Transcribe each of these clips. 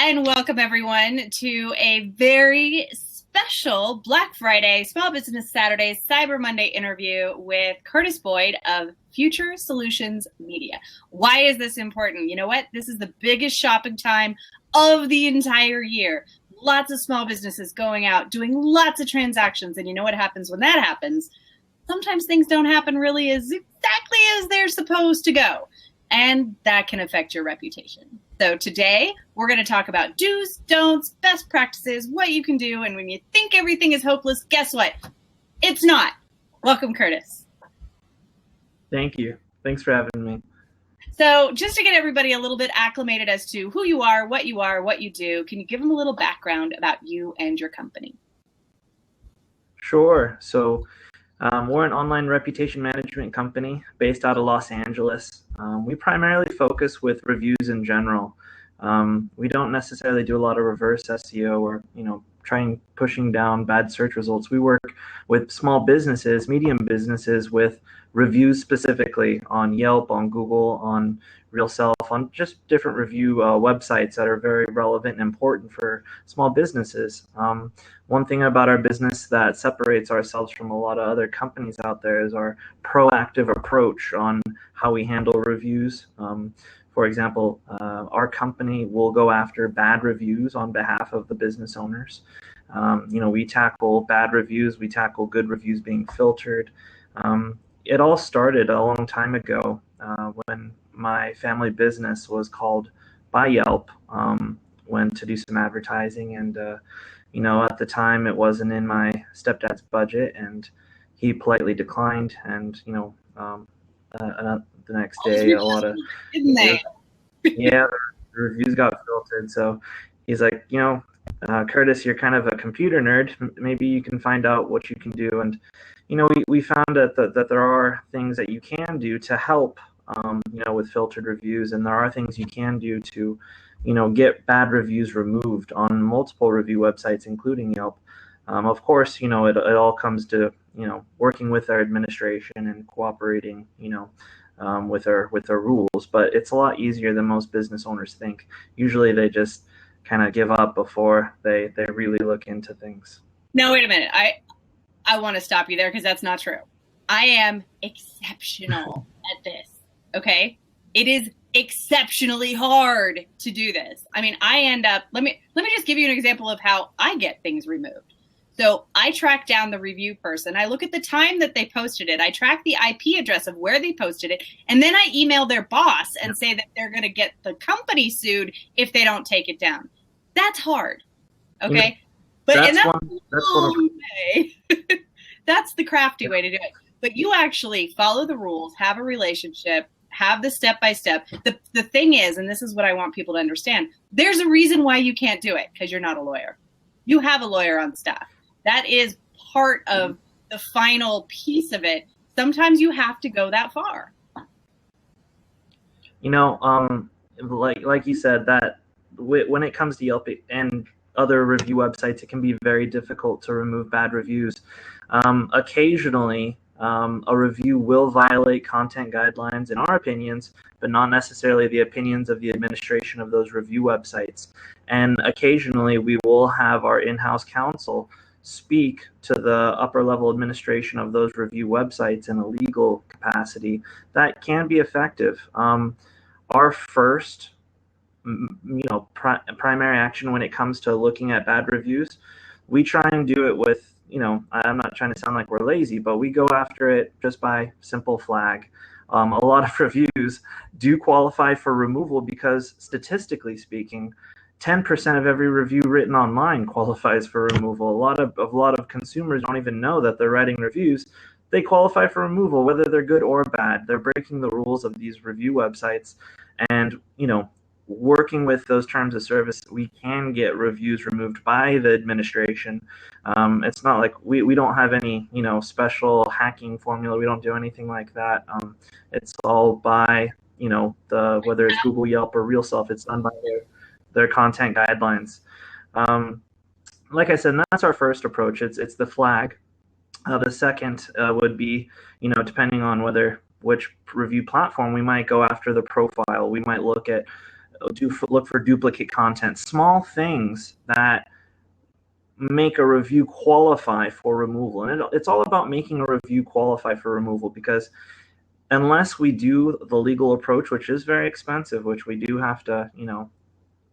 And welcome everyone to a very special Black Friday, Small Business Saturday, Cyber Monday interview with Curtis Boyd of Future Solutions Media. Why is this important? You know what? This is the biggest shopping time of the entire year. Lots of small businesses going out, doing lots of transactions. And you know what happens when that happens? Sometimes things don't happen really as exactly as they're supposed to go. And that can affect your reputation. So today, we're going to talk about do's, don'ts, best practices, what you can do, and when you think everything is hopeless, guess what? It's not. Welcome, Curtis. Thank you. Thanks for having me. So just to get everybody a little bit acclimated as to who you are, what you do, can you give them a little background about you and your company? Sure. So we're an online reputation management company based out of Los Angeles. We primarily focus with reviews in general. We don't necessarily do a lot of reverse SEO or, trying pushing down bad search results. We work with small businesses, medium businesses with reviews specifically on Yelp, on Google, on RealSelf, on just different review websites that are very relevant and important for small businesses. One thing about our business that separates ourselves from a lot of other companies out there is our proactive approach on how we handle reviews. For example, our company will go after bad reviews on behalf of the business owners. We tackle bad reviews, we tackle good reviews being filtered. It all started a long time ago when my family business was called by Yelp, went to do some advertising, and at the time it wasn't in my stepdad's budget, and he politely declined. And the next day, a lot of the reviews got filtered. So he's like, Curtis, you're kind of a computer nerd. Maybe you can find out what you can do. And we found that there are things that you can do to help, with filtered reviews, and there are things you can do to, get bad reviews removed on multiple review websites, including Yelp. Of course, it all comes to, working with our administration and cooperating, with our rules. But it's a lot easier than most business owners think. Usually they just kind of give up before they really look into things. Now, wait a minute. I want to stop you there because that's not true. I am exceptional at this, okay? It is exceptionally hard to do this. I mean, I end up, let me just give you an example of how I get things removed. So I track down the review person. I look at the time that they posted it. I track the IP address of where they posted it. And then I email their boss and say that they're going to get the company sued if they don't take it down. That's hard. Okay. That's that's the crafty way to do it. But you actually follow the rules, have a relationship, have the step-by-step. The thing is, and this is what I want people to understand, there's a reason why you can't do it, because you're not a lawyer. You have a lawyer on staff. That is part of the final piece of it. Sometimes you have to go that far. Like you said, that when it comes to Yelp and other review websites, it can be very difficult to remove bad reviews. Occasionally, a review will violate content guidelines in our opinions, but not necessarily the opinions of the administration of those review websites. And occasionally, we will have our in-house counsel speak to the upper level administration of those review websites in a legal capacity. That can be effective. Our first primary action when it comes to looking at bad reviews, we try and do it with, I'm not trying to sound like we're lazy, but we go after it just by simple flag. A lot of reviews do qualify for removal because, statistically speaking, 10% of every review written online qualifies for removal. A lot of consumers don't even know that they're writing reviews. They qualify for removal, whether they're good or bad. They're breaking the rules of these review websites. And, working with those terms of service, we can get reviews removed by the administration. It's not like we don't have any, special hacking formula. We don't do anything like that. It's all by, whether it's Google, Yelp, or RealSelf, it's done by their content guidelines. Like I said, that's our first approach. It's the flag. The second would be, depending on which review platform, we might go after the profile. We might look at look for duplicate content, small things that make a review qualify for removal. And it's all about making a review qualify for removal, because unless we do the legal approach, which is very expensive, which we do have to,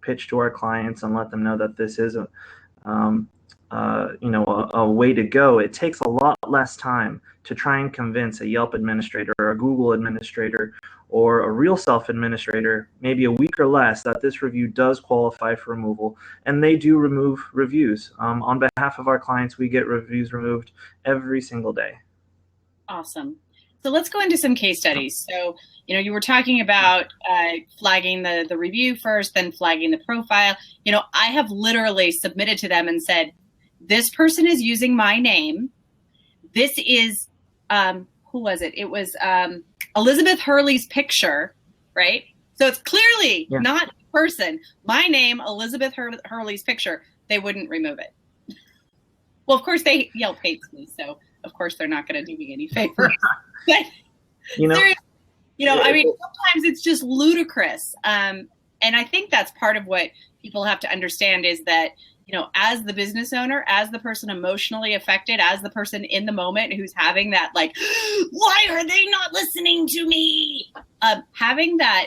pitch to our clients and let them know that this is a way to go, it takes a lot less time to try and convince a Yelp administrator or a Google administrator or a real self administrator, maybe a week or less, that this review does qualify for removal. And they do remove reviews. On behalf of our clients, we get reviews removed every single day. Awesome. So let's go into some case studies. So, you were talking about flagging the review first, then flagging the profile. I have literally submitted to them and said, this person is using my name. This is, who was it? It was Elizabeth Hurley's picture, right? So it's clearly not a person. My name, Elizabeth Hurley's picture. They wouldn't remove it. Well, of course, Yelp hates me, so of course they're not going to do me any favors. But sometimes it's just ludicrous. And I think that's part of what people have to understand is that, as the business owner, as the person emotionally affected, as the person in the moment who's having that, like, why are they not listening to me? Having that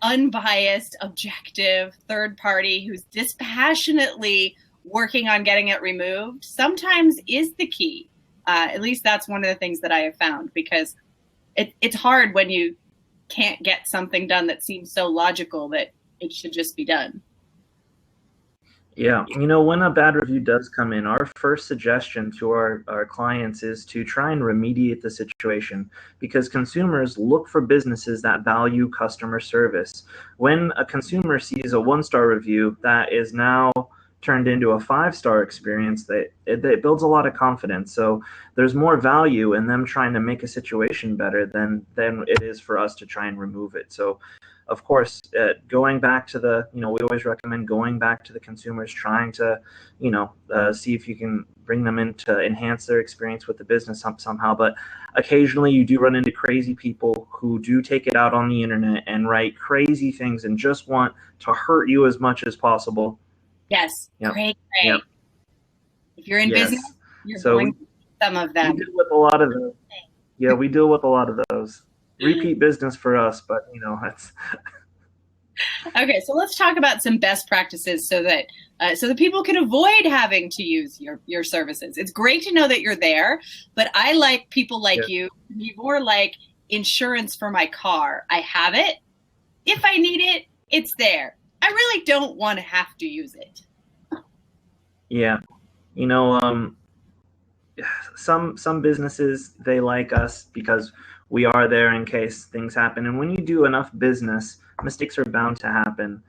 unbiased, objective third party who's dispassionately working on getting it removed sometimes is the key. At least that's one of the things that I have found, because it's hard when you can't get something done that seems so logical that it should just be done. Yeah. When a bad review does come in, our first suggestion to our clients is to try and remediate the situation, because consumers look for businesses that value customer service. When a consumer sees a 1-star review that is now turned into a 5-star experience, it builds a lot of confidence. So there's more value in them trying to make a situation better than it is for us to try and remove it. So of course, going back to we always recommend going back to the consumers, trying to, see if you can bring them in to enhance their experience with the business somehow. But occasionally you do run into crazy people who do take it out on the internet and write crazy things and just want to hurt you as much as possible. Yes. Yep. Great. Yep. If you're in business, you're going through some of them. We deal with a lot of those. Yeah, we deal with a lot of those. Repeat business for us, but it's okay. So let's talk about some best practices so that people can avoid having to use your services. It's great to know that you're there, but I like people like you to be more like insurance for my car. I have it. If I need it, it's there. I really don't want to have to use it. Yeah. Some businesses, they like us because we are there in case things happen. And when you do enough business, mistakes are bound to happen.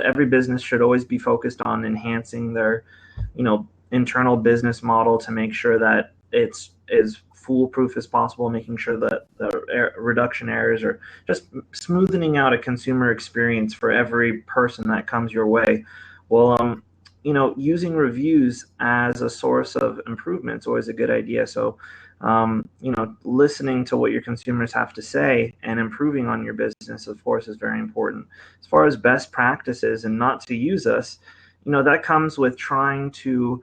Every business should always be focused on enhancing their, internal business model to make sure that it's as foolproof as possible, making sure that the reduction errors are just smoothing out a consumer experience for every person that comes your way. Well, using reviews as a source of improvement is always a good idea. So, listening to what your consumers have to say and improving on your business, of course, is very important. As far as best practices and not to use us, that comes with trying to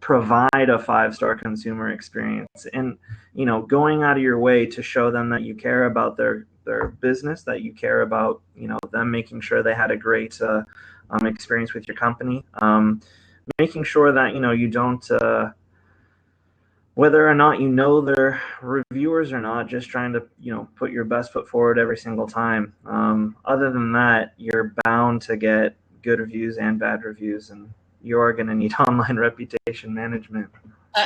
provide a 5-star consumer experience and, going out of your way to show them that you care about their business, that you care about, them making sure they had a great experience with your company, making sure that, you don't, whether or not they're reviewers or not, just trying to, put your best foot forward every single time. Other than that, you're bound to get good reviews and bad reviews, and you are going to need online reputation management.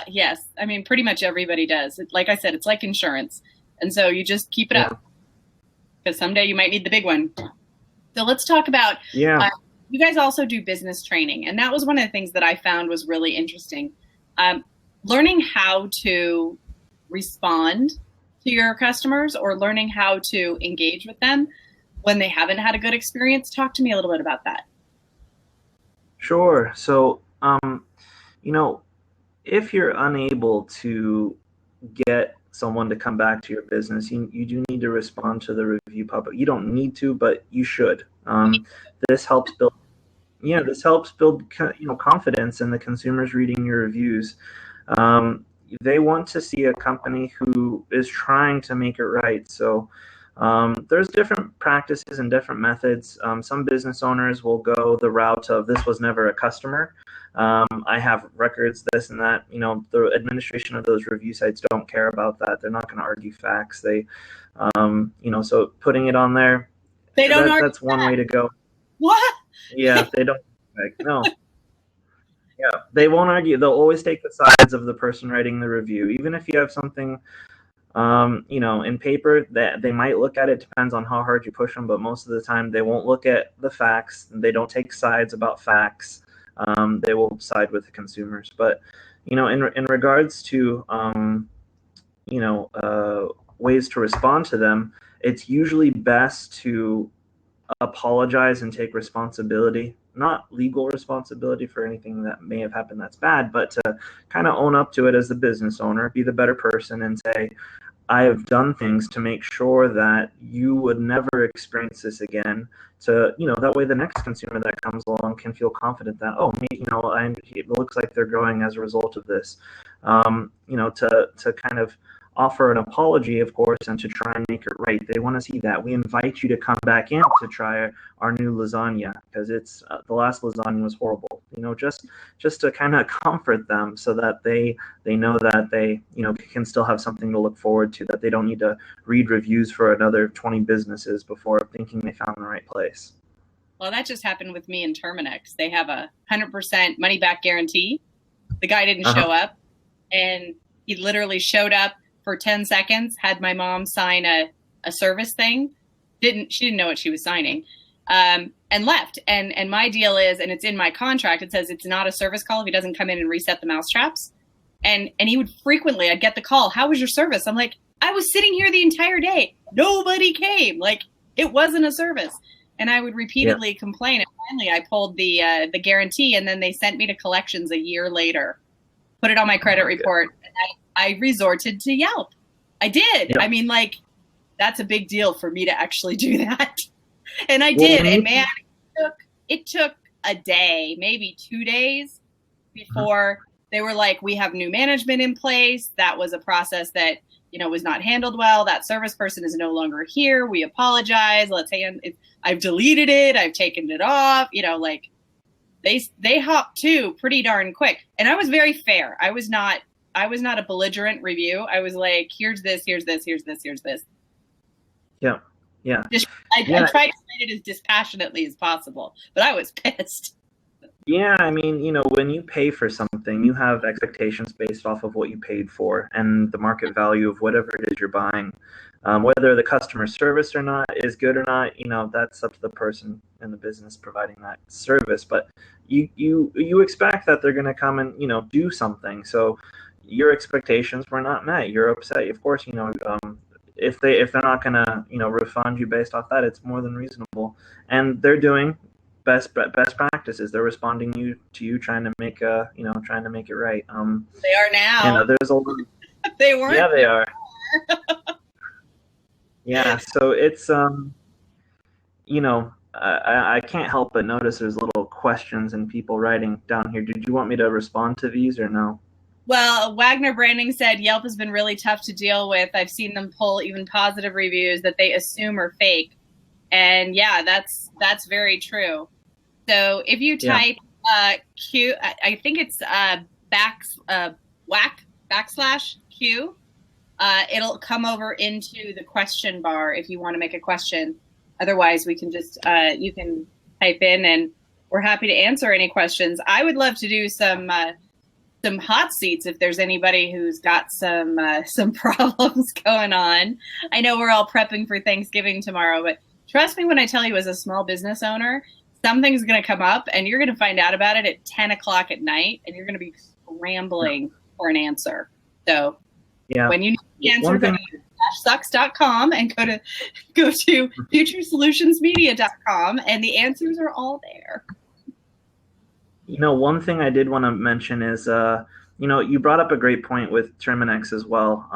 Yes. I mean, pretty much everybody does. Like I said, it's like insurance. And so you just keep it up, because someday you might need the big one. So let's talk about, you guys also do business training. And that was one of the things that I found was really interesting. Learning how to respond to your customers or learning how to engage with them when they haven't had a good experience. Talk to me a little bit about that. Sure. So, if you're unable to get someone to come back to your business, you do need to respond to the review public. You don't need to, but you should. This helps build confidence in the consumers reading your reviews. They want to see a company who is trying to make it right. So there's different practices and different methods. Some business owners will go the route of this was never a customer. I have records, this and that. The administration of those review sites don't care about that. They're not going to argue facts. So putting it on there, they don't argue. That's one way to go. What? Yeah, they don't. No. Yeah, they won't argue. They'll always take the sides of the person writing the review, even if you have something. In paper, that they might look at it. Depends on how hard you push them, but most of the time they won't look at the facts. They don't take sides about facts. They will side with the consumers. But in regards to ways to respond to them, it's usually best to apologize and take responsibility. Not legal responsibility for anything that may have happened that's bad, but to kind of own up to it as the business owner, be the better person, and say, I have done things to make sure that you would never experience this again. So, that way the next consumer that comes along can feel confident that, it looks like they're growing as a result of this. To kind of offer an apology, of course, and to try and make it right. They want to see that. We invite you to come back in to try our new lasagna, because it's the last lasagna was horrible. Just to kind of comfort them, so that they know that they can still have something to look forward to, that they don't need to read reviews for another 20 businesses before thinking they found the right place. Well, that just happened with me and Terminix. They have a 100% money back guarantee. The guy didn't show up, and he literally showed up for 10 seconds, had my mom sign a service thing. She didn't know what she was signing, and left. And my deal is, and it's in my contract, it says it's not a service call if he doesn't come in and reset the mousetraps. And he would frequently, I'd get the call, how was your service? I'm like, I was sitting here the entire day. Nobody came. Like, it wasn't a service. And I would repeatedly complain. And finally I pulled the guarantee, and then they sent me to collections a year later, put it on my credit report. And I resorted to Yelp. I did. Yep. I mean, that's a big deal for me to actually do that. And I did. And man, it took a day, maybe 2 days before they were like, we have new management in place. That was a process that, was not handled well. That service person is no longer here. We apologize. Let's say I've deleted it. I've taken it off. They hopped to pretty darn quick. And I was very fair. I was not a belligerent review. I was like, here's this, here's this, here's this, here's this. Yeah. Yeah. I tried to say it as dispassionately as possible, but I was pissed. Yeah, I mean, when you pay for something, you have expectations based off of what you paid for and the market value of whatever it is you're buying. Whether the customer service or not is good or not, that's up to the person in the business providing that service. But you expect that they're going to come and do something. So your expectations were not met. You're upset. Of course, if they're not going to refund you based off that, it's more than reasonable. And they're doing best practices. They're responding to you, trying to make it right. They are now. There's a they weren't. Yeah, they are. Yeah, so it's I can't help but notice there's little questions and people writing down here. Did you want me to respond to these or no? Well, Wagner Branding said Yelp has been really tough to deal with. I've seen them pull even positive reviews that they assume are fake. And yeah, that's very true. So if you type Q, I think it's /Q, it'll come over into the question bar if you want to make a question. Otherwise, we can just you can type in, and we're happy to answer any questions. I would love to do some hot seats if there's anybody who's got some problems going on. I know we're all prepping for Thanksgiving tomorrow, but trust me when I tell you, as a small business owner, something's going to come up and you're going to find out about it at 10 o'clock at night, and you're going to be scrambling for an answer. So when you need the answer, go to sucks.com and go to futuresolutionsmedia.com, and the answers are all there. One thing I did want to mention is, you brought up a great point with Terminix as well.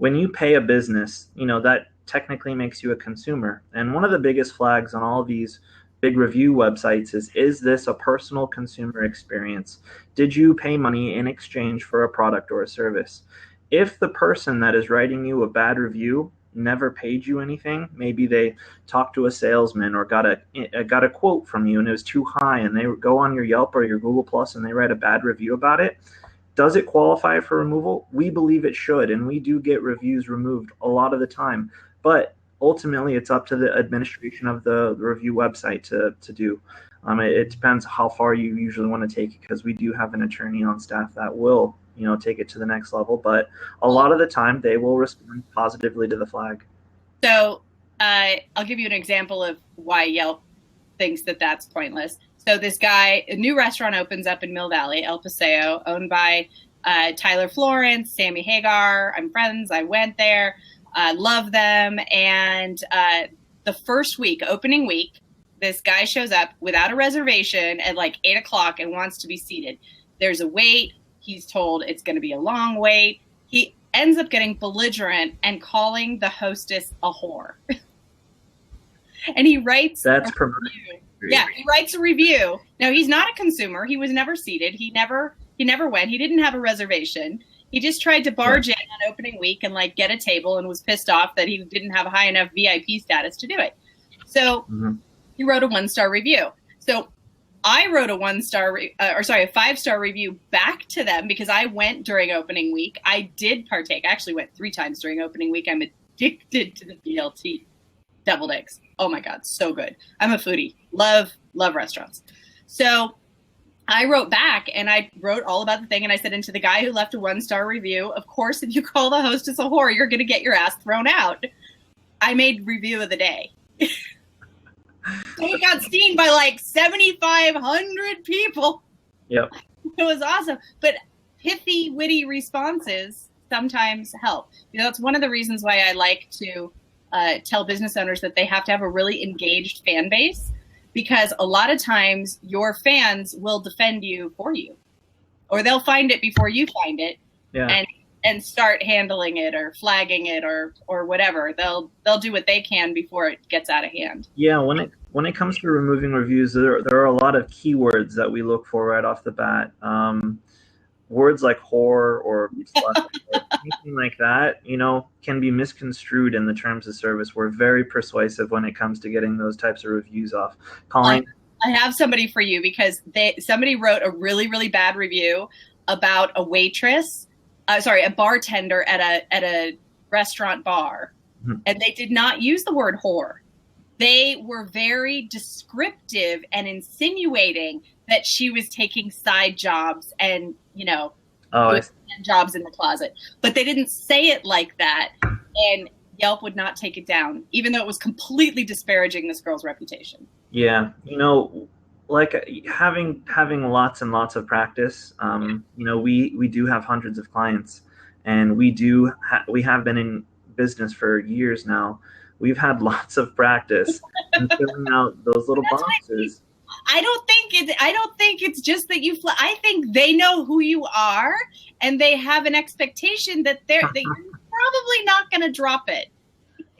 when you pay a business, that technically makes you a consumer. And one of the biggest flags on all these big review websites is this a personal consumer experience? Did you pay money in exchange for a product or a service? If the person that is writing you a bad review never paid you anything, maybe they talked to a salesman or got a quote from you and it was too high, and they go on your Yelp or your Google Plus and they write a bad review about it, does it qualify for removal? We believe it should, and we do get reviews removed a lot of the time. But ultimately, it's up to the administration of the review website to do. It depends how far you usually want to take it, because we do have an attorney on staff that will, take it to the next level. But a lot of the time, they will respond positively to the flag. So I'll give you an example of why Yelp thinks that that's pointless. So this guy, a new restaurant opens up in Mill Valley, El Paseo, owned by Tyler Florence, Sammy Hagar. I'm friends. I went there. I love them. And the first week, opening week, this guy shows up without a reservation at like 8 o'clock and wants to be seated. There's a wait. He's told it's going to be a long wait. He ends up getting belligerent and calling the hostess a whore. And he writes That's permanent. Yeah, he writes a review. Now, he's not a consumer. He was never seated. He never went. He didn't have a reservation. He just tried to barge in on opening week and like get a table, and was pissed off that he didn't have a high enough VIP status to do it. So he wrote a 1-star review. So I wrote a 5-star review back to them because I went during opening week. I did partake. I actually went 3 times during opening week. I'm addicted to the BLT deviled eggs. Oh my God, so good. I'm a foodie. Love restaurants. So I wrote back and I wrote all about the thing. And I said, and to the guy who left a 1-star review, of course, if you call the hostess a whore, you're going to get your ass thrown out. I made review of the day. It got seen by like 7,500 people. Yep. It was awesome. But pithy, witty responses sometimes help. That's one of the reasons why I like to tell business owners that they have to have a really engaged fan base, because a lot of times your fans will defend you for you, or they'll find it before you find it, and start handling it or flagging it or whatever. They'll do what they can before it gets out of hand. Yeah, when it comes to removing reviews, there are a lot of keywords that we look for right off the bat. Words like whore or slut or anything like that, can be misconstrued in the terms of service. We're very persuasive when it comes to getting those types of reviews off. I have somebody for you, because somebody wrote a really, really bad review about a bartender at a restaurant bar, and they did not use the word whore. They were very descriptive and insinuating that she was taking side jobs and, jobs in the closet. But they didn't say it like that. And Yelp would not take it down, even though it was completely disparaging this girl's reputation. Yeah. Like having lots and lots of practice, we do have hundreds of clients, and we have been in business for years now. We've had lots of practice in filling out those little boxes. I don't think it's just that I think they know who you are, and they have an expectation that you're probably not going to drop it.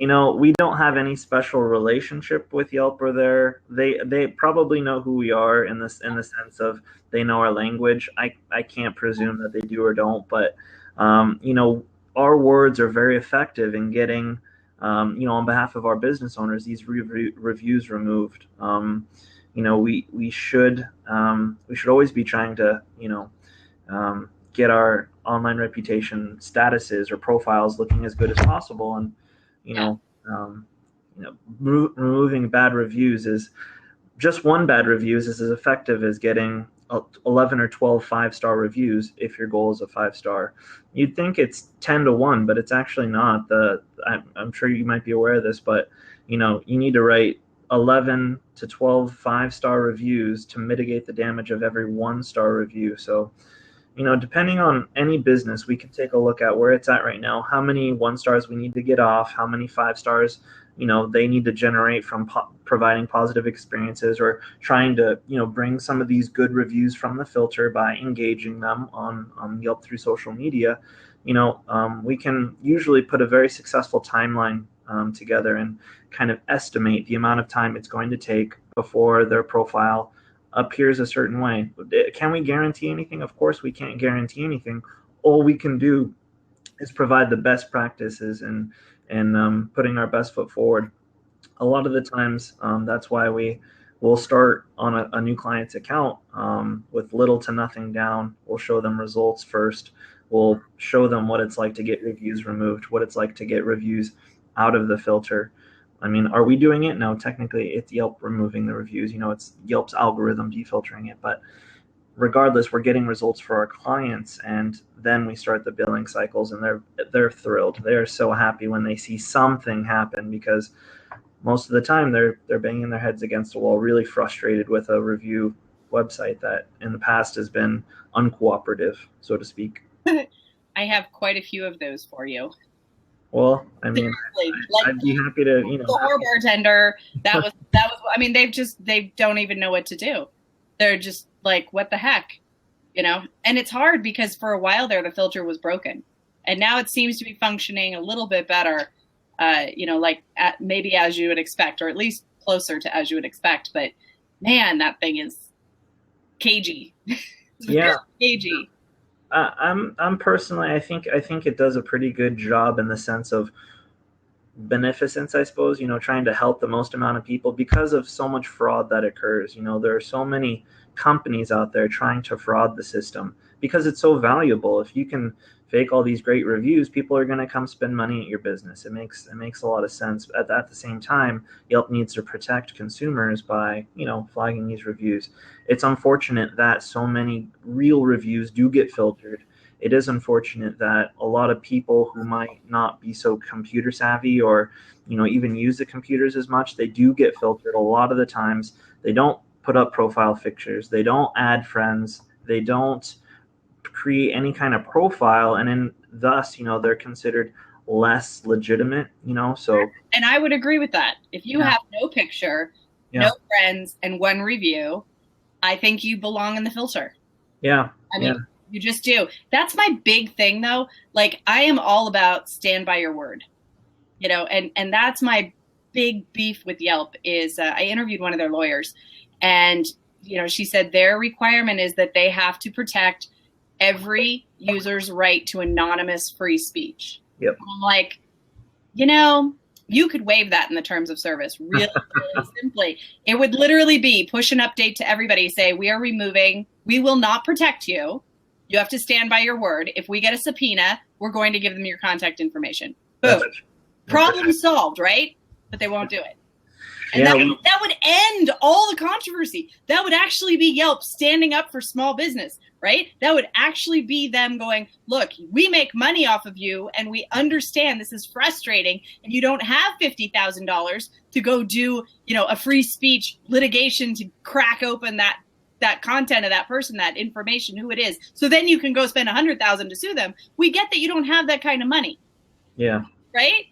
We don't have any special relationship with Yelp, or they probably know who we are in the sense of they know our language. I can't presume that they do or don't, but our words are very effective in getting on behalf of our business owners these reviews removed. We should always be trying to get our online reputation statuses or profiles looking as good as possible, and removing bad reviews is just one bad reviews is as effective as getting 11 or 12 5-star reviews if your goal is a 5-star. You'd think it's 10 to 1, but it's actually not. I'm sure you might be aware of this, but you need to write 11 to 12 5-star reviews to mitigate the damage of every 1-star review. So, depending on any business, we can take a look at where it's at right now, how many 1-stars we need to get off, how many 5-stars, they need to generate from providing positive experiences, or trying to, bring some of these good reviews from the filter by engaging them on Yelp through social media we can usually put a very successful timeline together and kind of estimate the amount of time it's going to take before their profile appears a certain way. Can we guarantee anything? Of course, we can't guarantee anything. All we can do is provide the best practices and putting our best foot forward. A lot of the times, that's why we will start on a new client's account with little to nothing down. We'll show them results first. We'll show them what it's like to get reviews removed, what it's like to get reviews out of the filter. I mean, are we doing it? No, technically it's Yelp removing the reviews. It's Yelp's algorithm defiltering it. But regardless, we're getting results for our clients, and then we start the billing cycles, and they're thrilled. They're so happy when they see something happen, because most of the time they're banging their heads against a wall, really frustrated with a review website that in the past has been uncooperative, so to speak. I have quite a few of those for you. Well, I mean, I'd be happy to, the bar bartender. That was. I mean, they don't even know what to do. They're just like, what the heck, And it's hard because for a while there, the filter was broken, and now it seems to be functioning a little bit better. Maybe as you would expect, or at least closer to as you would expect. But man, that thing is cagey. Yeah, cagey. I'm personally, I think it does a pretty good job in the sense of beneficence, I suppose, trying to help the most amount of people because of so much fraud that occurs. There are so many companies out there trying to fraud the system because it's so valuable. If you can fake all these great reviews, people are going to come spend money at your business. It makes a lot of sense. At the same time, Yelp needs to protect consumers by, flagging these reviews. It's unfortunate that so many real reviews do get filtered. It is unfortunate that a lot of people who might not be so computer savvy or, even use the computers as much, they do get filtered. A lot of the times they don't put up profile pictures. They don't add friends. They don't create any kind of profile, and thus, they're considered less legitimate, so. And I would agree with that. If you have no picture, no friends, and one review, I think you belong in the filter. Yeah. I mean, you just do. That's my big thing, though. Like, I am all about stand by your word, and that's my big beef with Yelp is I interviewed one of their lawyers, and, she said their requirement is that they have to protect every user's right to anonymous free speech. Yep. I'm like, you could waive that in the terms of service really, really simply. It would literally be push an update to everybody, say, we will not protect you. You have to stand by your word. If we get a subpoena, we're going to give them your contact information. Boom. Problem solved, right? But they won't do it. And that would end all the controversy. That would actually be Yelp standing up for small business, right? That would actually be them going, look, we make money off of you, and we understand this is frustrating, and you don't have $50,000 to go do, a free speech litigation to crack open that content of that person, that information, who it is. So then you can go spend $100,000 to sue them. We get that you don't have that kind of money. Yeah. Right?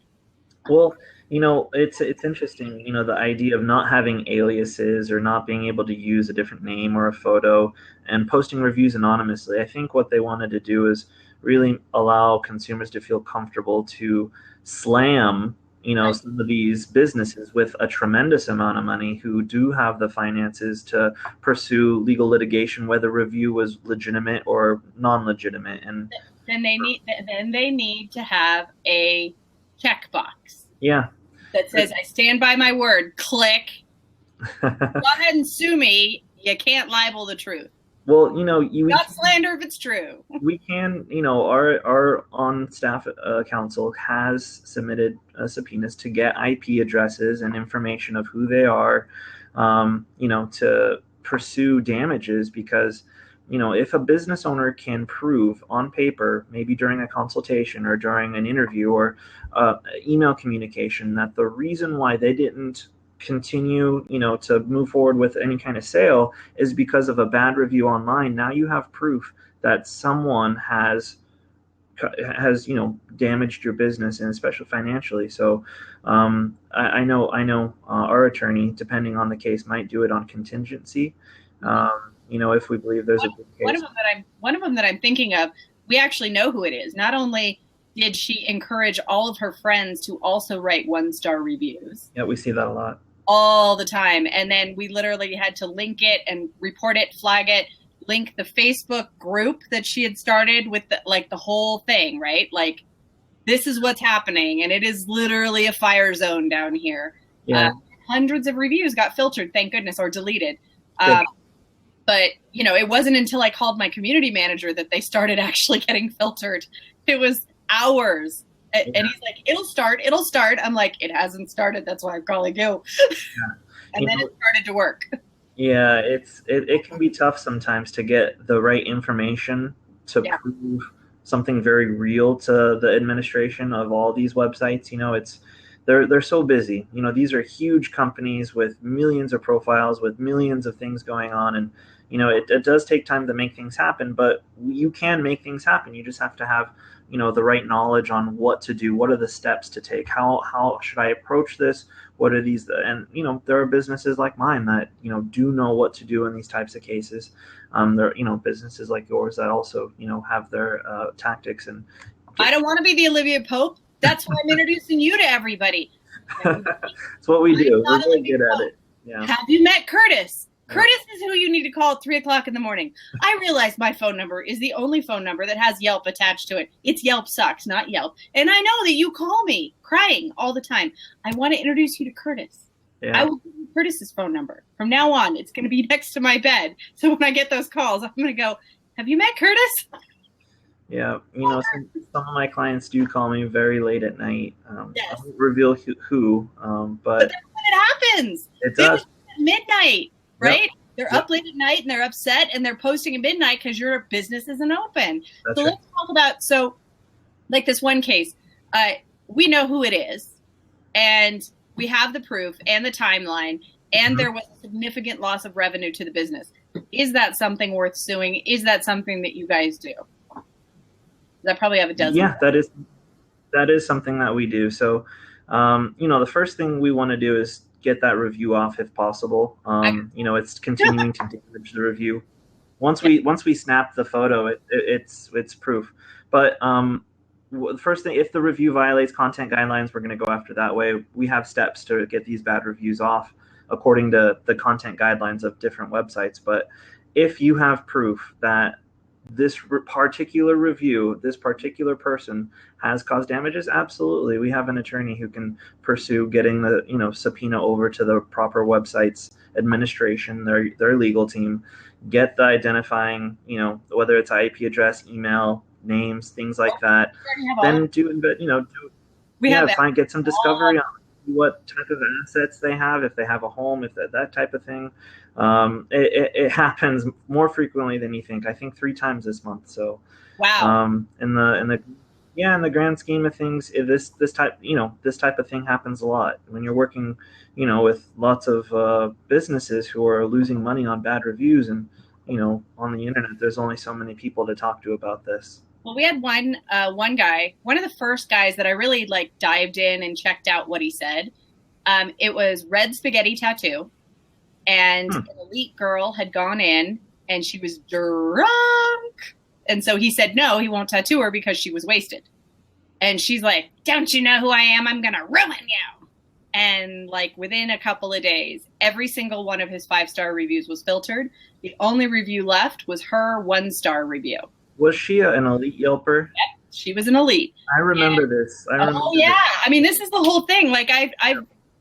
Well, it's interesting, the idea of not having aliases or not being able to use a different name or a photo and posting reviews anonymously. I think what they wanted to do is really allow consumers to feel comfortable to slam, some of these businesses with a tremendous amount of money who do have the finances to pursue legal litigation, whether review was legitimate or non-legitimate. And then they need to have a checkbox. Yeah. That says, I stand by my word. Click. Go ahead and sue me. You can't libel the truth. Well, not slander if it's true. We can, our on-staff counsel has submitted subpoenas to get IP addresses and information of who they are, to pursue damages because, if a business owner can prove on paper, maybe during a consultation or during an interview or email communication, that the reason why they didn't continue, to move forward with any kind of sale is because of a bad review online. Now you have proof that someone has damaged your business, and especially financially. So I know our attorney, depending on the case, might do it on contingency. If we believe there's a good case. One of them that I'm thinking of, we actually know who it is. Not only did she encourage all of her friends to also write 1-star reviews. Yeah, we see that a lot. All the time. And then we literally had to link it and report it, flag it, link the Facebook group that she had started with the whole thing, right? Like, this is what's happening. And it is literally a fire zone down here. Yeah. Hundreds of reviews got filtered, thank goodness, or deleted. But, it wasn't until I called my community manager that they started actually getting filtered. It was hours. Yeah. And he's like, it'll start. I'm like, it hasn't started. That's why I'm calling you. Yeah. And then it started to work. Yeah, it can be tough sometimes to get the right information to prove something very real to the administration of all these websites. They're so busy. These are huge companies with millions of profiles, with millions of things going on, and it does take time to make things happen, but you can make things happen. You just have to have the right knowledge on what to do, what are the steps to take, how should I approach this, what are these, and there are businesses like mine that do know what to do in these types of cases. There are businesses like yours that also have their tactics. And I don't want to be the Olivia Pope. That's why I'm introducing you to everybody. It's what we do. We're really good at it. Yeah. Have you met Curtis? Curtis is who you need to call at 3:00 in the morning. I realize my phone number is the only phone number that has Yelp attached to it. It's Yelp Sucks, not Yelp. And I know that you call me crying all the time. I want to introduce you to Curtis. Yeah. I will give you Curtis's phone number. From now on, it's going to be next to my bed. So when I get those calls, I'm going to go, have you met Curtis? Yeah, some of my clients do call me very late at night. Yes. I won't reveal who, but that's when it happens. It does. At midnight. Right? Yep. They're up late at night and they're upset and they're posting at midnight because your business isn't open. That's so right. Let's talk about, like this one case, we know who it is and we have the proof and the timeline and there was a significant loss of revenue to the business. Is that something worth suing? Is that something that you guys do? I probably have a dozen. Yeah, that is something that we do. So, the first thing we want to do is get that review off if possible. It's continuing to damage the review. Once we snap the photo, it's proof. But the first thing, if the review violates content guidelines, we're going to go after that way. We have steps to get these bad reviews off according to the content guidelines of different websites. But if you have proof that this particular review, this particular person has caused damages, absolutely. We have an attorney who can pursue getting the subpoena over to the proper website's administration, their legal team, get the identifying, whether it's IP address, email, names, things like that. Then get some discovery on what type of assets they have, if they have a home, if that type of thing. It happens more frequently than you think. I think 3 times this month. So, wow. In the grand scheme of things, this type of thing happens a lot when you're working, with lots of businesses who are losing money on bad reviews, and on the internet, there's only so many people to talk to about this. Well, we had one guy, one of the first guys that I really dived in and checked out what he said. It was Red Spaghetti Tattoo. And an elite girl had gone in and she was drunk. And so he said, no, he won't tattoo her because she was wasted. And she's like, don't you know who I am? I'm going to ruin you. And within a couple of days, every single one of his 5-star reviews was filtered. The only review left was her 1-star review. Was she an elite Yelper? Yep, she was an elite. I remember this. Yeah. I mean, this is the whole thing.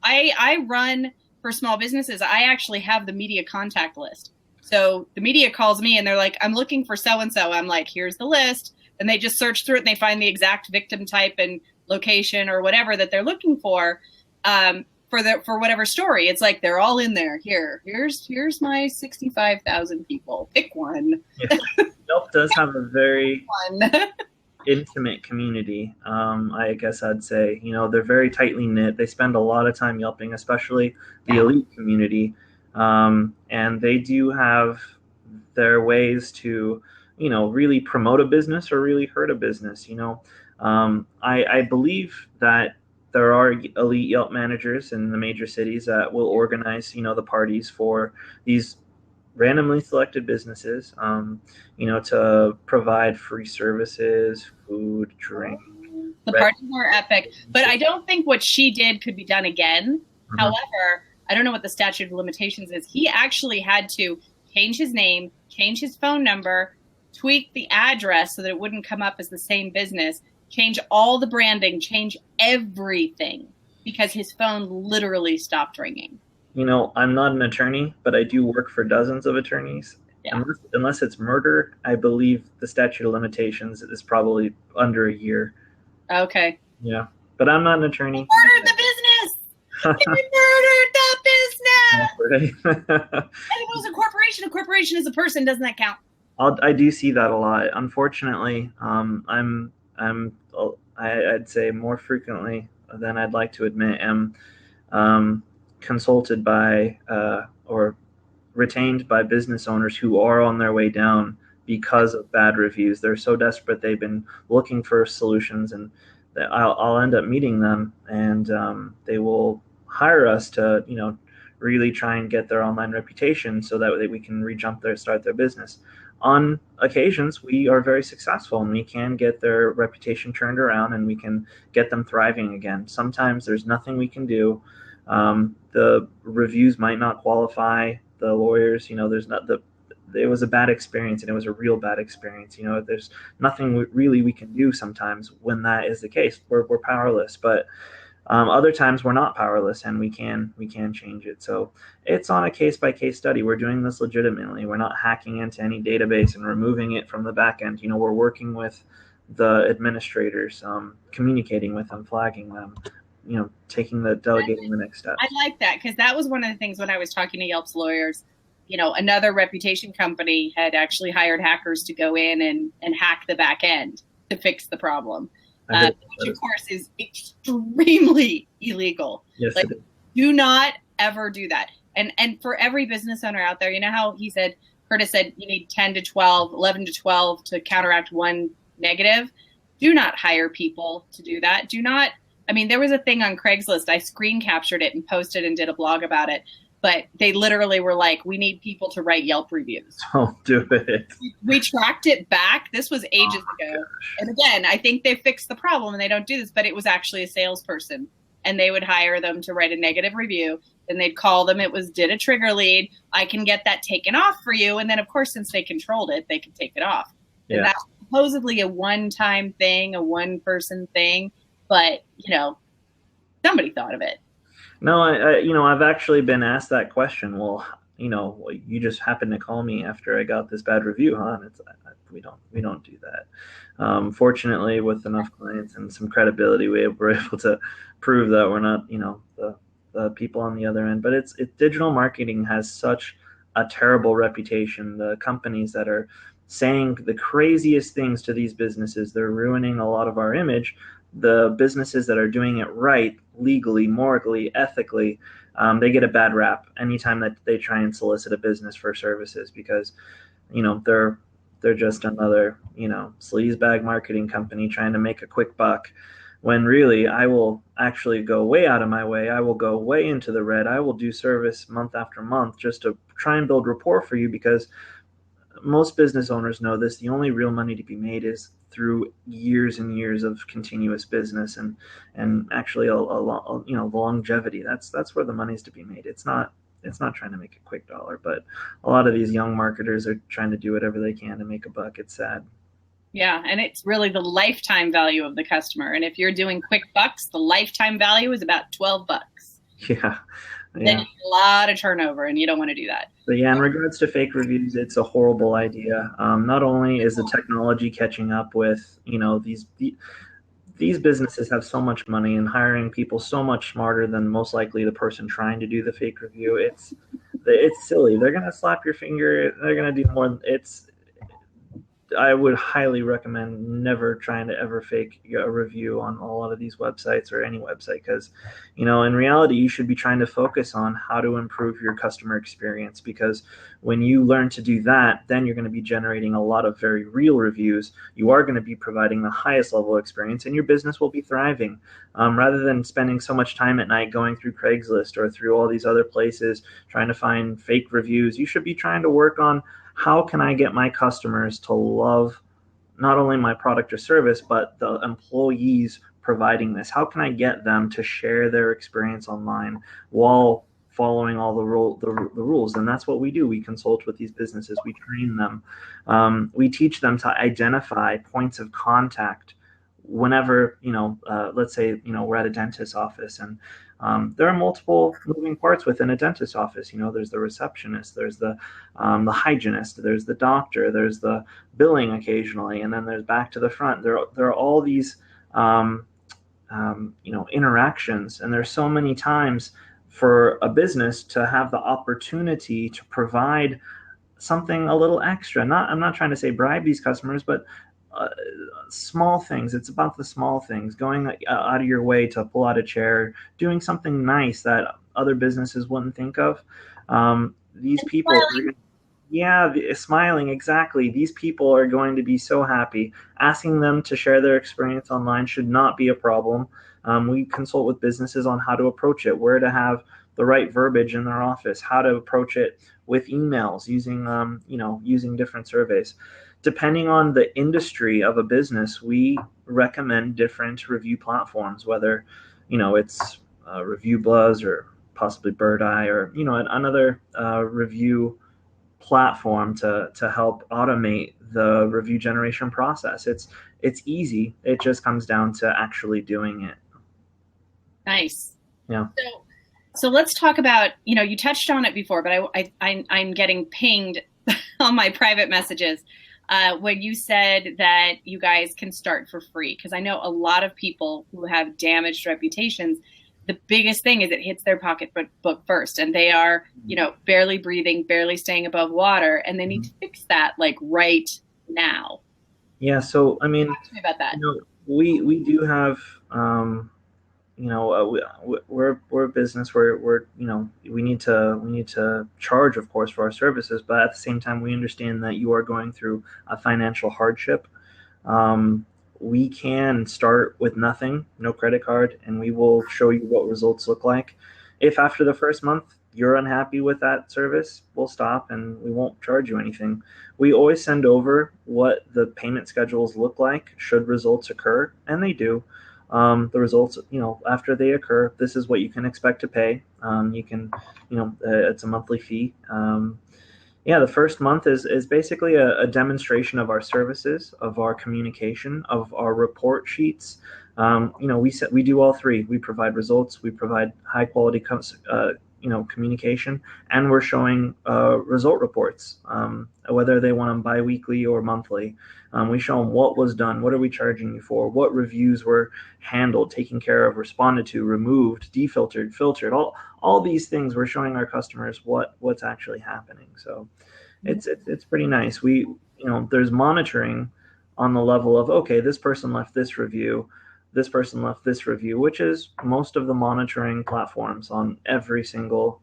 I run for small businesses. I actually have the media contact list. So the media calls me and they're like, I'm looking for so-and-so. I'm like, here's the list. And they just search through it and they find the exact victim type and location or whatever that they're looking for whatever story. It's like, they're all in there. Here's my 65,000 people. Pick one. Yeah. Yelp does have a very intimate community. I guess I'd say, they're very tightly knit. They spend a lot of time Yelping, especially the elite community. And they do have their ways to, really promote a business or really hurt a business. I believe that there are elite Yelp managers in the major cities that will organize, the parties for these randomly selected businesses, to provide free services, food, drink. The parties were epic, but I don't think what she did could be done again. Mhm. However, I don't know what the statute of limitations is. He actually had to change his name, change his phone number, tweak the address so that it wouldn't come up as the same business, change all the branding, change everything because his phone literally stopped ringing. I'm not an attorney, but I do work for dozens of attorneys. Yeah. Unless it's murder, I believe the statute of limitations is probably under a year. Okay. Yeah, but I'm not an attorney. He murdered the business. He murdered the business. And it was a corporation. A corporation is a person. Doesn't that count? I do see that a lot. Unfortunately, I'd say more frequently than I'd like to admit, am consulted by or retained by business owners who are on their way down because of bad reviews. They're so desperate, they've been looking for solutions, and I'll end up meeting them, and they will hire us to, really try and get their online reputation so that we can start their business. On occasions, we are very successful and we can get their reputation turned around and we can get them thriving again. Sometimes there's nothing we can do. The reviews might not qualify. The lawyers, it was a bad experience, and it was a real bad experience. There's nothing really we can do sometimes when that is the case. We're powerless, but other times we're not powerless, and we can change it. So it's on a case-by-case study. We're doing this legitimately. We're not hacking into any database and removing it from the back end. We're working with the administrators, communicating with them, flagging them, delegating the next step. I like that, because that was one of the things when I was talking to Yelp's lawyers. Another reputation company had actually hired hackers to go in and hack the back end to fix the problem. Which of course is extremely illegal. Yes, do not ever do that. And for every business owner out there, how Curtis said you need 10 to 12, 11 to 12 to counteract one negative. Do not hire people to do that. There was a thing on Craigslist. I screen captured it and posted and did a blog about it. But they literally were like, we need people to write Yelp reviews. Don't do it. We tracked it back. This was ages ago. Gosh. And again, I think they fixed the problem and they don't do this, but it was actually a salesperson. And they would hire them to write a negative review. Then they'd call them. It was, did a trigger lead. I can get that taken off for you. And then, of course, since they controlled it, they could take it off. Yeah. And that's supposedly a one-time thing, a one-person thing. But, somebody thought of it. No, I've actually been asked that question. Well, you just happened to call me after I got this bad review, huh? And we don't do that. Fortunately, with enough clients and some credibility, we're able to prove that we're not, the people on the other end. But it's digital marketing has such a terrible reputation. The companies that are saying the craziest things to these businesses, they're ruining a lot of our image. The businesses that are doing it right, legally, morally, ethically, they get a bad rap anytime that they try and solicit a business for services, because, they're just another, sleazebag marketing company trying to make a quick buck, when really I will actually go way out of my way. I will go way into the red. I will do service month after month just to try and build rapport for you, because most business owners know this. The only real money to be made is through years and years of continuous business and actually the longevity. That's where the money's to be made. It's not trying to make a quick dollar, but a lot of these young marketers are trying to do whatever they can to make a buck. It's sad. Yeah, and it's really the lifetime value of the customer. And if you're doing quick bucks, the lifetime value is about $12. Yeah. Then you get a lot of turnover, and you don't want to do that. But yeah, in regards to fake reviews, it's a horrible idea. Not only is the technology catching up with, these businesses have so much money and hiring people so much smarter than most likely the person trying to do the fake review. It's silly. They're gonna slap your finger. They're gonna do more. I would highly recommend never trying to ever fake a review on a lot of these websites or any website, because, in reality, you should be trying to focus on how to improve your customer experience, because when you learn to do that, then you're going to be generating a lot of very real reviews. You are going to be providing the highest level of experience, and your business will be thriving. Rather than spending so much time at night going through Craigslist or through all these other places trying to find fake reviews, you should be trying to work on, how can I get my customers to love not only my product or service, but the employees providing this? How can I get them to share their experience online while following all the rules? And that's what we do. We consult with these businesses. We train them. We teach them to identify points of contact whenever, let's say, we're at a dentist's office, and there are multiple moving parts within a dentist office. There's the receptionist, there's the hygienist, there's the doctor, there's the billing occasionally, and then there's back to the front. There are all these interactions, and there's so many times for a business to have the opportunity to provide something a little extra. I'm not trying to say bribe these customers, but small things. It's about the small things, going out of your way to pull out a chair, doing something nice that other businesses wouldn't think of. These and people, smiling, exactly. These people are going to be so happy. Asking them to share their experience online should not be a problem. We consult with businesses on how to approach it, where to have the right verbiage in their office, how to approach it with emails, using different surveys. Depending on the industry of a business, we recommend different review platforms, whether, it's Review Buzz or possibly Bird Eye, or, another review platform to help automate the review generation process. It's easy. It just comes down to actually doing it. Nice. Yeah. So let's talk about, you touched on it before, but I'm getting pinged on my private messages when you said that you guys can start for free. Because I know a lot of people who have damaged reputations, the biggest thing is it hits their pocketbook first, and they are, barely breathing, barely staying above water, and they need to fix that right now. Yeah. So, I mean, talk to me about that. We do have, we're a business where we need to charge, of course, for our services, but at the same time, we understand that you are going through a financial hardship. We can start with nothing, no credit card, and we will show you what results look like. If after the first month you're unhappy with that service, we'll stop and we won't charge you anything. We always send over what the payment schedules look like should results occur, and they do. The results, after they occur, this is what you can expect to pay. You can, it's a monthly fee. The first month is basically a demonstration of our services, of our communication, of our report sheets. We do all three. We provide results, we provide high quality communication, and we're showing result reports, whether they want them biweekly or monthly. We show them what was done, what are we charging you for, what reviews were handled, taken care of, responded to, removed, defiltered, filtered, all these things. We're showing our customers what's actually happening. So it's pretty nice. There's monitoring on the level of, okay, this person left this review, which is most of the monitoring platforms on every single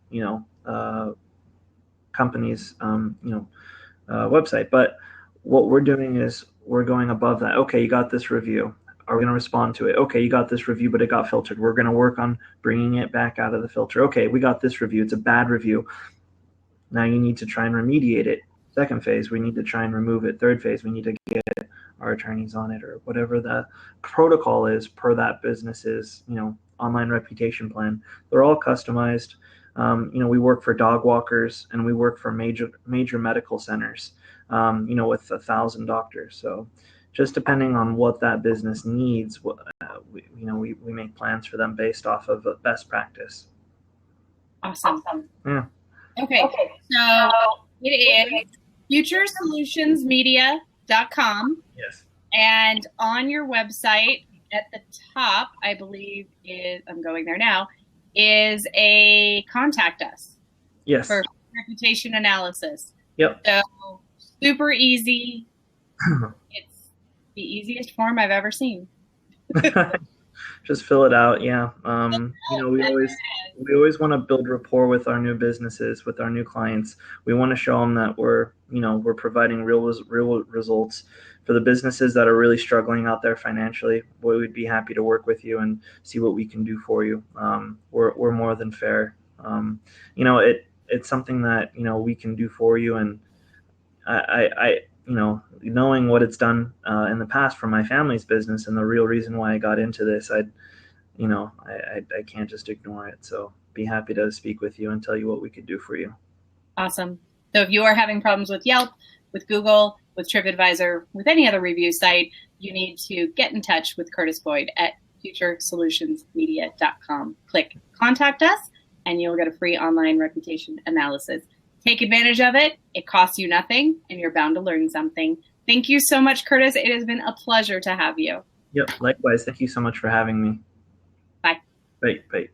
company's website. But what we're doing is we're going above that. Okay, you got this review. Are we going to respond to it? Okay, you got this review, but it got filtered. We're going to work on bringing it back out of the filter. Okay, we got this review. It's a bad review. Now you need to try and remediate it. Second phase, we need to try and remove it. Third phase, we need to get our attorneys on it, or whatever the protocol is per that business's, online reputation plan. They're all customized. We work for dog walkers, and we work for major medical centers, with 1,000 doctors. So just depending on what that business needs, we make plans for them based off of a best practice. Awesome. Yeah. Okay. So it is futuresolutionsmedia.com. Yes. And on your website at the top, I believe I'm going there now, is a contact us. Yes. For reputation analysis. Yep. So super easy. It's the easiest form I've ever seen. Just fill it out. Yeah. We always want to build rapport with our new businesses, with our new clients. We want to show them that we're providing real results. For the businesses that are really struggling out there financially, we would be happy to work with you and see what we can do for you. We're more than fair. It's something that we can do for you, and I knowing what it's done in the past for my family's business and the real reason why I got into this, I can't just ignore it. So be happy to speak with you and tell you what we could do for you. Awesome. So if you are having problems with Yelp, with Google, with TripAdvisor, with any other review site, you need to get in touch with Curtis Boyd at futuresolutionsmedia.com. Click contact us and you'll get a free online reputation analysis. Take advantage of it. It costs you nothing and you're bound to learn something. Thank you so much, Curtis. It has been a pleasure to have you. Yep, likewise. Thank you so much for having me. Bye. Bye. Bye.